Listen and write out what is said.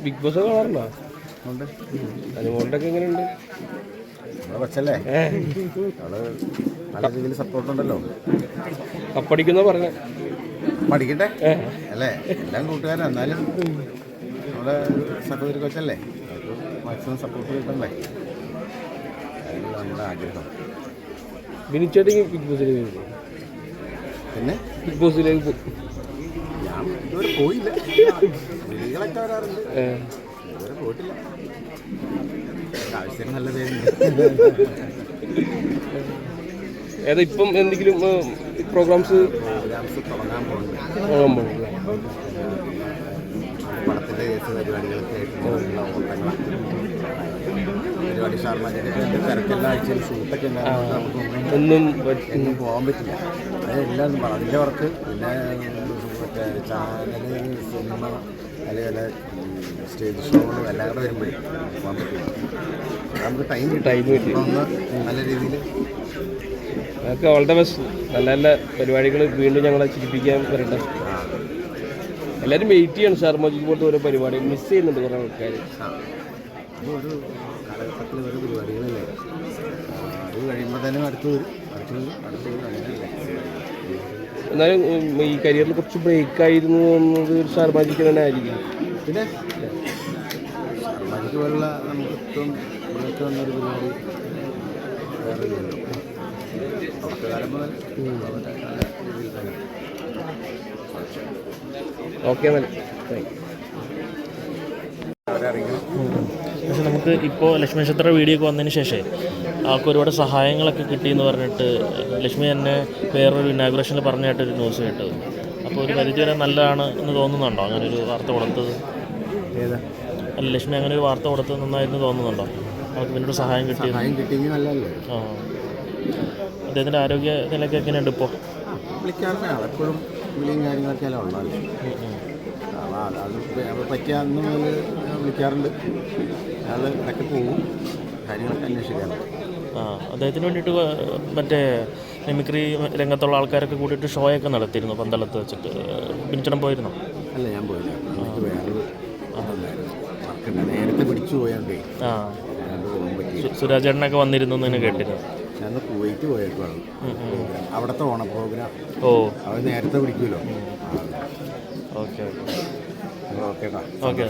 Big boss കാണാറുണ്ടോ? അനുമോളുടെയൊക്കെ എങ്ങനെയുണ്ട്? കൊച്ചല്ലേ, അവള് നല്ല രീതിയിൽ സപ്പോർട്ടുണ്ടല്ലോ. കപ്പടിക്കുന്ന പറഞ്ഞ പഠിക്കട്ടെ അല്ലേ, എല്ലാം കൂട്ടുകാരൻ. എന്നാലും നമ്മുടെ സഹോദരി കൊച്ചല്ലേ, മാക്സിമം സപ്പോർട്ട് കിട്ടണ്ടേ, അതിനുള്ള നമ്മുടെ ആഗ്രഹം. ബിനിച്ചേട്ടൻ ബിഗ് ബോസിലേക്ക് പിന്നെ ബിഗ് ബോസിലേക്ക് ഞാൻ ഇതുവരെ പോയില്ല. വിളികളൊക്കെ വരാറുണ്ട്, ഇതുവരെ പോയിട്ടില്ല. ആവശ്യം നല്ല പേരുണ്ട്. ഏതാ ഇപ്പം എന്തെങ്കിലും പ്രോഗ്രാംസ് തുടങ്ങാൻ പോകുന്നുണ്ട്. പടത്തിൻ്റെ കേസ് പരിപാടികളൊക്കെ ആയിട്ടുള്ള ഓട്ടങ്ങളാണ്. പരിപാടി ഷാർമാൻ്റെ തിരക്കെല്ലാം ആഴ്ചയിൽ ഷൂട്ടൊക്കെ ഒന്നും പോകാൻ പറ്റില്ല. അതെല്ലാം അതിൻ്റെ വർക്ക്, പിന്നെ മറ്റേ ചാനല്, സിനിമ, അല്ലെങ്കിൽ സ്റ്റേജ് ഷോകൾ എല്ലാം കൂടെ വരുമ്പോഴേ പോകാൻ പറ്റില്ല. നമുക്ക് ടൈം ഒന്ന് നല്ല രീതിയിൽ അതൊക്കെ ഓൾ ദ ബെസ്റ്റ്. നല്ല നല്ല പരിപാടികൾ വീണ്ടും ഞങ്ങളെ ചിരിപ്പിക്കാൻ വരട്ടെ. എല്ലാവരും വെയിറ്റ് ചെയ്യണം. ഷാർമോജിക്ക് പോലത്തെ ഓരോ പരിപാടി മിസ് ചെയ്യുന്നുണ്ട് കുറേ ആൾക്കാർ. ഒരു കാലഘട്ടത്തിൽ ഓരോ പരിപാടികളല്ലേ, അത് കഴിയുമ്പോൾ തന്നെ അടുത്ത് വരും. എന്നാലും ഈ കരിയറിൽ കുറച്ച് ബ്രേക്ക് ആയിരുന്നു എന്നത് ഷാർമാജിക്ക് തന്നെ ആയിരിക്കും. പിന്നെ ഷാർമാജിക്ക് പോലുള്ള നമുക്ക് ഏറ്റവും ബ്രേക്ക് വന്നൊരു പരിപാടി വേറെ ഇല്ലല്ലോ. അവിടുത്തെ കാലം മുതൽ ഓക്കെ എന്നാൽ പക്ഷെ നമുക്ക് ഇപ്പോൾ ലക്ഷ്മി നക്ഷത്ര വീഡിയോ ഒക്കെ വന്നതിന് ശേഷം ആൾക്ക് ഒരുപാട് സഹായങ്ങളൊക്കെ കിട്ടിയെന്ന് പറഞ്ഞിട്ട് ലക്ഷ്മി തന്നെ വേറൊരു ഇനാഗുറേഷനിൽ പറഞ്ഞായിട്ടൊരു ന്യൂസ് കേട്ടത്. അപ്പോൾ ഒരു പരിധി വരെ നല്ലതാണ് എന്ന് തോന്നുന്നുണ്ടോ അങ്ങനെ ഒരു വാർത്ത കൊടുത്തത്? അല്ല, ലക്ഷ്മി അങ്ങനെ ഒരു വാർത്ത കൊടുത്തത് നന്നായിരുന്നു തോന്നുന്നുണ്ടോ? അവർക്ക് പിന്നീട് സഹായം കിട്ടിയെങ്കിൽ നല്ലതല്ലേ? ആ, അദ്ദേഹത്തിൻ്റെ ആരോഗ്യ നിലയ്ക്ക് എങ്ങനെയുണ്ട് ഇപ്പോൾ? വിളിക്കാറുണ്ട്, എപ്പോഴും വിളിയും കാര്യങ്ങളൊക്കെ എല്ലാം ഉള്ളതല്ലേ. അത് പറ്റിയ അന്ന് മുതൽ വിളിക്കാറുണ്ട്. അയാൾ ഇടയ്ക്ക് പോകും, കാര്യങ്ങളൊക്കെ അന്വേഷിക്കാറുണ്ട്. ആ, അദ്ദേഹത്തിന് വേണ്ടിയിട്ട് മറ്റേ മിമിക്രി രംഗത്തുള്ള ആൾക്കാരൊക്കെ കൂടിയിട്ട് ഷോയൊക്കെ നടത്തിയിരുന്നു പന്തളത്ത് വെച്ചിട്ട്. പിന്നിച്ചടം പോയിരുന്നു? അല്ല, ഞാൻ പോയില്ല. എനിക്ക് വേറൊരു വർക്കുണ്ട്, നേരത്തെ പിടിച്ചു പോയോണ്ടേ. ആ, സുരാജേട്ടനൊക്കെ വന്നിരുന്നു എന്ന് കേട്ടിരുന്നു. ഞാൻ കുവൈറ്റ് പോയേക്കുവാണ്. അവിടുത്തെ ഓണം പ്രോഗ്രാം. ഓ, അവർ നേരത്തെ പിടിക്കുമല്ലോ. Okay okay okay.